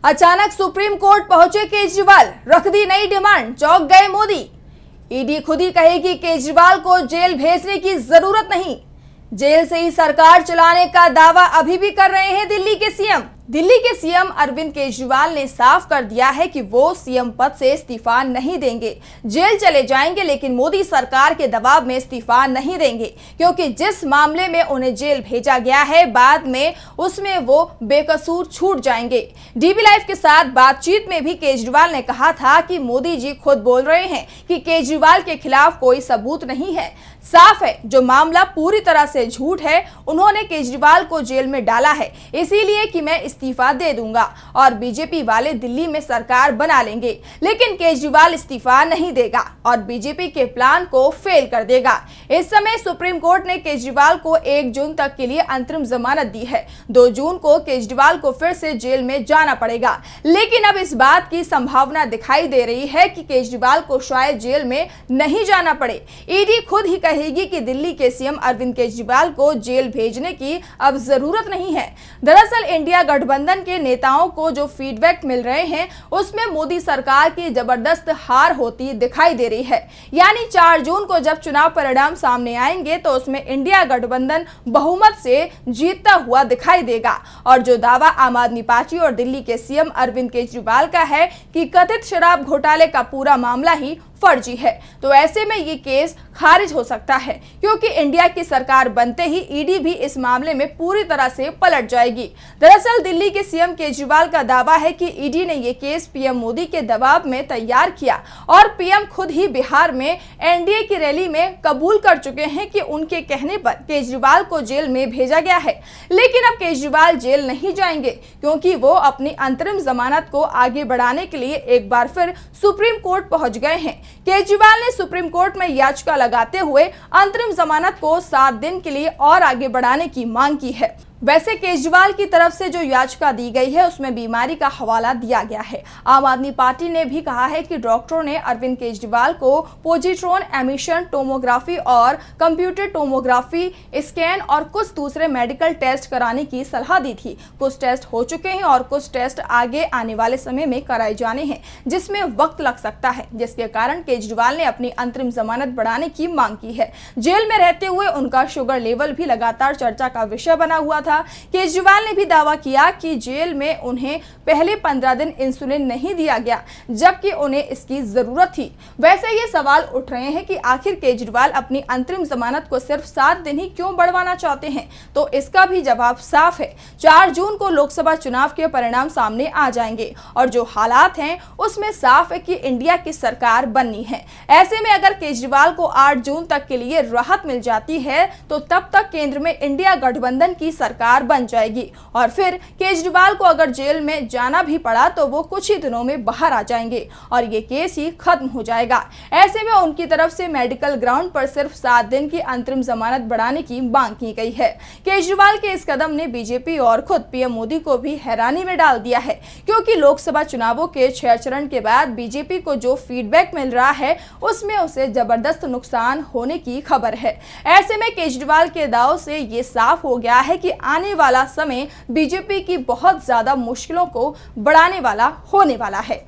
अचानक supreme court पहुंचे केजरीवाल, रख दी नई डिमांड, चौंक गए मोदी। ईडी खुद ही कहेगी केजरीवाल को जेल भेजने की जरूरत नहीं। जेल से ही सरकार चलाने का दावा अभी भी कर रहे हैं दिल्ली के सीएम। दिल्ली के सीएम अरविंद केजरीवाल ने साफ कर दिया है कि वो सीएम पद से इस्तीफा नहीं देंगे। जेल चले जाएंगे लेकिन मोदी सरकार के दबाव में इस्तीफा नहीं देंगे, क्योंकि जिस मामले में उन्हें जेल भेजा गया है बाद में उसमें वो बेकसूर छूट जाएंगे। डीबी लाइव के साथ बातचीत में भी केजरीवाल ने कहा था कि मोदी जी खुद बोल रहे हैं कि केजरीवाल के खिलाफ कोई सबूत नहीं है। साफ है जो मामला पूरी तरह से झूठ है। उन्होंने केजरीवाल को जेल में डाला है इसीलिए कि मैं इस्तीफा दे दूंगा और बीजेपी वाले दिल्ली में सरकार बना लेंगे, लेकिन केजरीवाल इस्तीफा नहीं देगा और बीजेपी के प्लान को फेल कर देगा। इस समय सुप्रीम कोर्ट ने केजरीवाल को 1 जून तक के लिए अंतरिम जमानत दी है। 2 जून को केजरीवाल को फिर से जेल में जाना पड़ेगा, लेकिन अब इस बात की संभावना दिखाई दे रही है कि केजरीवाल को शायद जेल में नहीं जाना पड़े। ईडी खुद ही कहेगी कि दिल्ली के सीएम अरविंद केजरीवाल को जेल भेजने की अब जरूरत नहीं है। दरअसल इंडिया गठबंधन के नेताओं को जो फीडबैक मिल रहे हैं उसमें मोदी सरकार की जबरदस्त हार होती दिखाई दे रही है। यानी 4 जून को जब चुनाव परिणाम सामने आएंगे तो उसमें इंडिया गठबंधन बहुमत से जीतता हुआ दिखाई देगा। और जो दावा आम आदमी पार्टी और दिल्ली के सीएम अरविंद केजरीवाल का है कि कथित शराब घोटाले का पूरा मामला ही फर्जी है, तो ऐसे में ये केस खारिज हो सकता है, क्योंकि इंडिया की सरकार बनते ही ईडी भी इस मामले में पूरी तरह से पलट जाएगी। दरअसल दिल्ली के सीएम केजरीवाल का दावा है कि ईडी ने ये केस पीएम मोदी के दबाव में तैयार किया और पीएम खुद ही बिहार में एनडीए की रैली में कबूल कर चुके हैं कि उनके कहने पर केजरीवाल को जेल में भेजा गया है। लेकिन अब केजरीवाल जेल नहीं जाएंगे, क्योंकि वो अपनी अंतरिम जमानत को आगे बढ़ाने के लिए एक बार फिर सुप्रीम कोर्ट पहुंच गए हैं। केजरीवाल ने सुप्रीम कोर्ट में याचिका लगाते हुए अंतरिम जमानत को 7 दिन के लिए और आगे बढ़ाने की मांग की है। वैसे केजरीवाल की तरफ से जो याचिका दी गई है उसमें बीमारी का हवाला दिया गया है। आम आदमी पार्टी ने भी कहा है कि डॉक्टरों ने अरविंद केजरीवाल को पोजिट्रॉन एमिशन टोमोग्राफी और कंप्यूटर टोमोग्राफी स्कैन और कुछ दूसरे मेडिकल टेस्ट कराने की सलाह दी थी। कुछ टेस्ट हो चुके हैं और कुछ टेस्ट आगे आने वाले समय में कराए जाने हैं, जिसमें वक्त लग सकता है, जिसके कारण केजरीवाल ने अपनी अंतरिम जमानत बढ़ाने की मांग की है। जेल में रहते हुए उनका शुगर लेवल भी लगातार चर्चा का विषय बना हुआ था। केजरीवाल ने भी दावा किया कि जेल में उन्हें पहले 15 दिन इंसुलिन नहीं दिया गया, जबकि उन्हें इसकी जरूरत थी। वैसे ये सवाल उठ रहे हैं कि आखिर केजरीवाल अपनी अंतरिम जमानत को सिर्फ 7 दिन ही क्यों बढ़वाना चाहते हैं, तो इसका भी जवाब साफ है। 4 जून को लोकसभा चुनाव के परिणाम सामने आ जाएंगे और जो हालात हैं उसमें साफ है कि इंडिया की सरकार बननी है। ऐसे में अगर केजरीवाल को 8 जून तक के लिए राहत मिल जाती है तो तब तक केंद्र में इंडिया गठबंधन की सरकार बन जाएगी और फिर केजरीवाल को अगर जेल में जाना भी पड़ा तो वो कुछ ही दिनों में बाहर आ जाएंगे और ये केस ही खत्म हो जाएगा। ऐसे में उनकी तरफ से मेडिकल ग्राउंड पर सिर्फ 7 दिन की अंतरिम जमानत बढ़ाने की मांग की गई है। केजरीवाल के इस कदम ने बीजेपी और खुद पीएम मोदी को भी हैरानी में डाल दिया है, क्योंकि लोकसभा चुनावों के 6 चरण के बाद बीजेपी को जो फीडबैक मिल रहा है उसमें उसे जबरदस्त नुकसान होने की खबर है। ऐसे में केजरीवाल के दाव से ये साफ हो गया है कि आने वाला समय बीजेपी की बहुत ज्यादा मुश्किलों को बढ़ाने वाला होने वाला है।